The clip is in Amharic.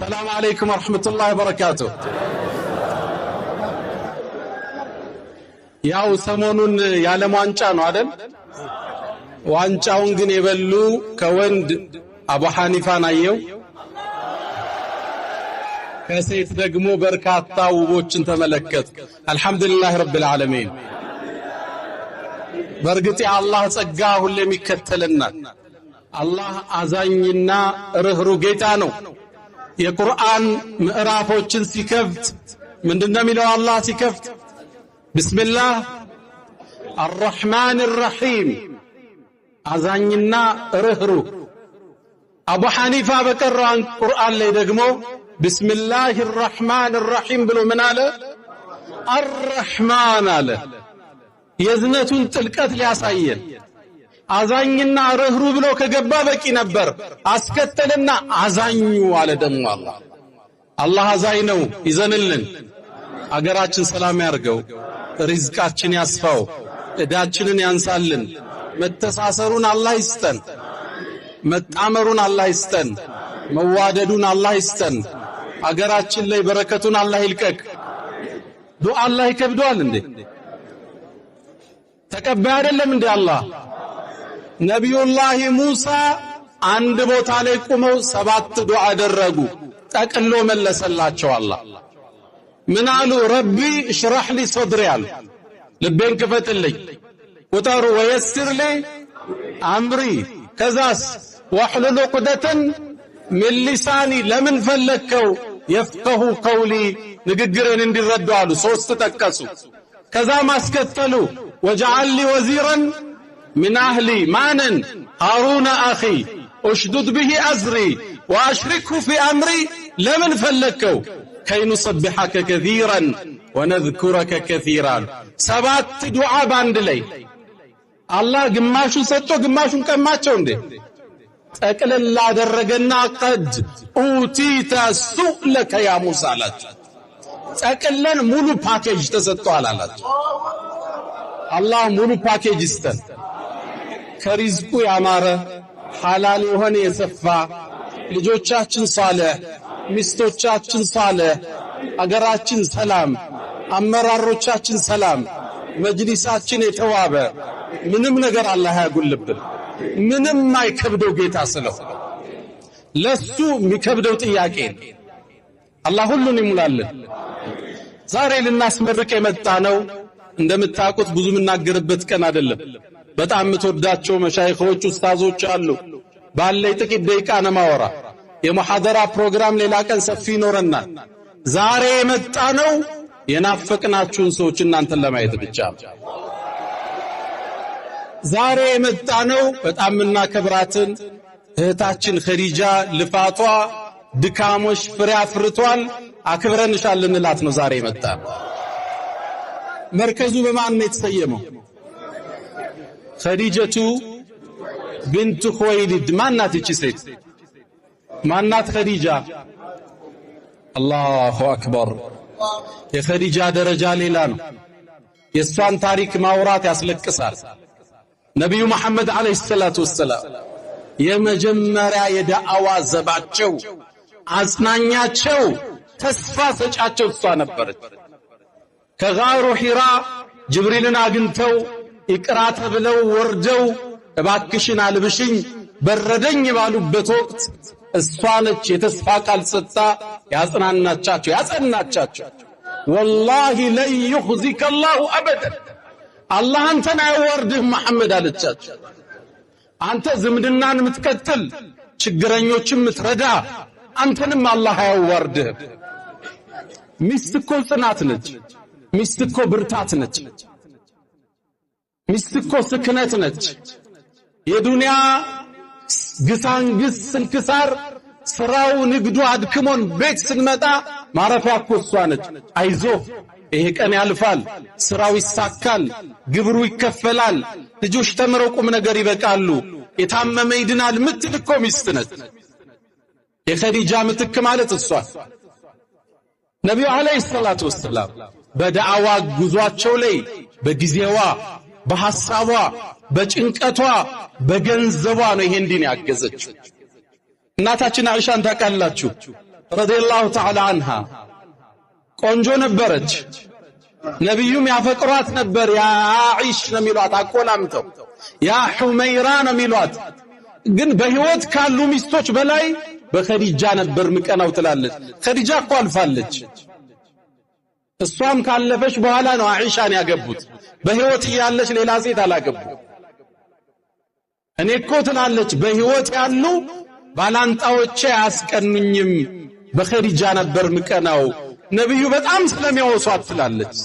السلام عليكم ورحمة الله وبركاته ያው ሰሞኑን ያለም ዋንጫ ነው አይደል ዋንጫውን ግን የበሉ ከወንድ አቡ ሐኒፋን አየው ከሴት ደግሞ በርካታ ውቦችን ተመለከት አልহামዱሊላህ ረብል ዓለሚን በርግጥ አላህ ጸጋ ሁሌም ይከተለናል አላህ አዛኝና ርህሩህ ጌታ ነው የቁርአን ምዕራፎችን ሲከፍት ምንድነው የሚለው አላህ ሲከፍት ቢስሚላህ አርረህማን الرحيم አዛኝና ርህሩህ አቡ ሐኒፋ በቀራን ቁርአን ላይ ደግሞ ቢስሚላህ الرحمن الرحيم ብሎ ምን አለ الرحمن አለ የዝነቱን ጥልቀት ሊያሳየን አዛኝና ርህሩህ ብሎ ከገባ በቂ ነበር አስከተልና አዛኙ አለ ደግሞ አላህ አዛኝ ነው ይዘንልን አገራችን ሰላም ያርገው ሪዝቃችን ያስፋው እዳችንን ያንሳልን መተሳሰሩን አላህ ይስጠን መጣመሩን አላህ ይስጠን መዋደዱን አላህ ይስጠን አገራችን ላይ በረከቱን አላህ ይልቀቅ ዱዓ አላህ ይከብደዋል እንዴ ተቀባይ አይደለም እንዴ አላህ ነብዩላህ ሙሳ አንድ ቦታ ላይ ቆመው 7 ዱዓ አደረጉ ጠቅሎ መለሰላቸው አላህ ምን አሉ ረቢ እሽራህ ሊ ሶድሪ አሉ ልቤን ክፈትልኝ ቁጠሩ ወየስር ሊ አምሪ ከዛስ ወህሉል ዑቅደተን ሚን ሊሳኒ ለምን ፈለከው يفقه قولي ንግግሬን እንዲረዱ አሉ 3 ተጠቀሱ ከዛ ማስከተሉ وجعل لي وزيرا من أهلي مانن هارون أخي أشدد به أزري وأشركه في أمري لمن فلكوا كي نصبحك كثيرا ونذكرك كثيرا 7 دعاء باند لي الله ግማሹን ሰጥቶ ግማሹን ቀማቸው እንዴ ጠቅለል አደረገና قد أوتيت سؤلك يا موسى አላቸው ጠቅለን ሙሉ ፓኬጅ ተሰጥቷል አላቸው አላህ ሙሉ ፓኬጅ ይስጠን ከሪዝቁ ያማረ ሐላል የሆነ የሰፋ ልጆቻችን ሷለህ ሚስቶቻችን ሷለህ አገራችን ሰላም አመራሮቻችን ሰላም መጅሊሳችን የተዋበ ምንም ነገር አላህ ያጉልብን ምንም ማይከብደው ጌታ ስለው ለሱ የሚከብደው ጥያቄ አላህ ሁሉን ይሙላልን ዛሬ ልናስመርቅ የመጣ ነው እንደምታውቁት ብዙ ምናገርበት ቀን አይደለም በጣም ምትወዳቸው መሻይኾች ኡስታዞች አሉ ባለይ ጥቂት ደቂቃ ነው ማወራ የሙሐደራ ፕሮግራም ሌላ ቀን ሰፊ ይኖርናል ዛሬ የመጣ ነው የናፈቅናችሁን ሰዎች እናንተን ለማየት ብቻ ዛሬ የመጣ ነው በጣም እናከብራትን እህታችን ኸዲጃ ልፋቷ ድካሞሽ ፍሬ አፍርቷል አክብረንሻል እንላት ነው ዛሬ የመጣ መርከዙ በማን ነው የተሰየመው ኸዲጀቱ ቢንት ኹወይሊድ ማናት እቺ ሴት ማናት ኸዲጃ አላሁ አክበር የኸዲጃ ደረጃ ሌላ ነው የሷን ታሪክ ማውራት ያስለቅሳል ነብዩ መሐመድ አለይሂ ሰላቱ ወሰለም የመጀመሪያ የዳዕዋ ዘባቸው አጽናኛቸው ተስፋ ሰጫቸው እሷ ነበረች ከጋሩ ሒራ ጅብሪልን አግኝተው ይቅራ ተብለው ወርደው እባክሽን አልብሽኝ በረደኝ ባሉበት ወቅት እሷ ነች የተስፋ ቃል ሰጣ ያጽናናቻቸው ያጸናቻቸው والله لن يخزك الله ابدا الله አንተን አይወርድህ መሐመድ አለቻቸው አንተ ዝምድናን ምትከተል ችግረኞችን ምትረዳ አንተንም አላህ አይወርድህ ሚስትኮ ጽናት ነች ሚስትኮ ብርታት ነች ሚስትኮ ስክነት ነች የዱንያ ግሳንግስ ስንክሳር ስራው ንግዱ አድክሞን ቤት ስንመጣ ማረፊያ እኮ እሷ ነች አይዞ ይሄ ቀን ያልፋል ስራው ይሳካል ግብሩ ይከፈላል ልጆች ተመረው ቁም ነገር ይበቃሉ የታመመ ይድናል ምትልኮ ሚስት ነች የኸዲጃ ምትክ ማለት እሷ ነብዩ አለይሂ ሰላቱ ወሰለም በዳዕዋ ጉዟቸው ላይ በጊዜዋ በሐሳቧ በጭንቀቷ በገንዘቧ ነው ይሄን ዲን ያገዘችው እናታችን አይሻን ታውቃላችሁ ረዲየላሁ ተዓላ አንሃ ቆንጆ ነበረች። ነብዩም ያፈቅሯት ነበር። ያ አኢሽ ነው የሚሏት አቆላምጠው፣ ያ ሑመይራ ነው የሚሏት። ግን በህይወት ካሉ ሚስቶች በላይ በኸዲጃ ነበር ምቀናው ትላለች። ኸዲጃ እኮ አልፋለች። እሷም ካለፈች በኋላ ነው አኢሻን ያገቡት። በህይወት ያለች ሌላ ሴት አላገቡ። እኔ እኮ ትላለች በህይወት ያሉ ባላንጣዎቼ አያስቀኑኝም፣ በኸዲጃ ነበር ምቀናው ነብዩ በጣም ስለሚያወሷት ትላለች።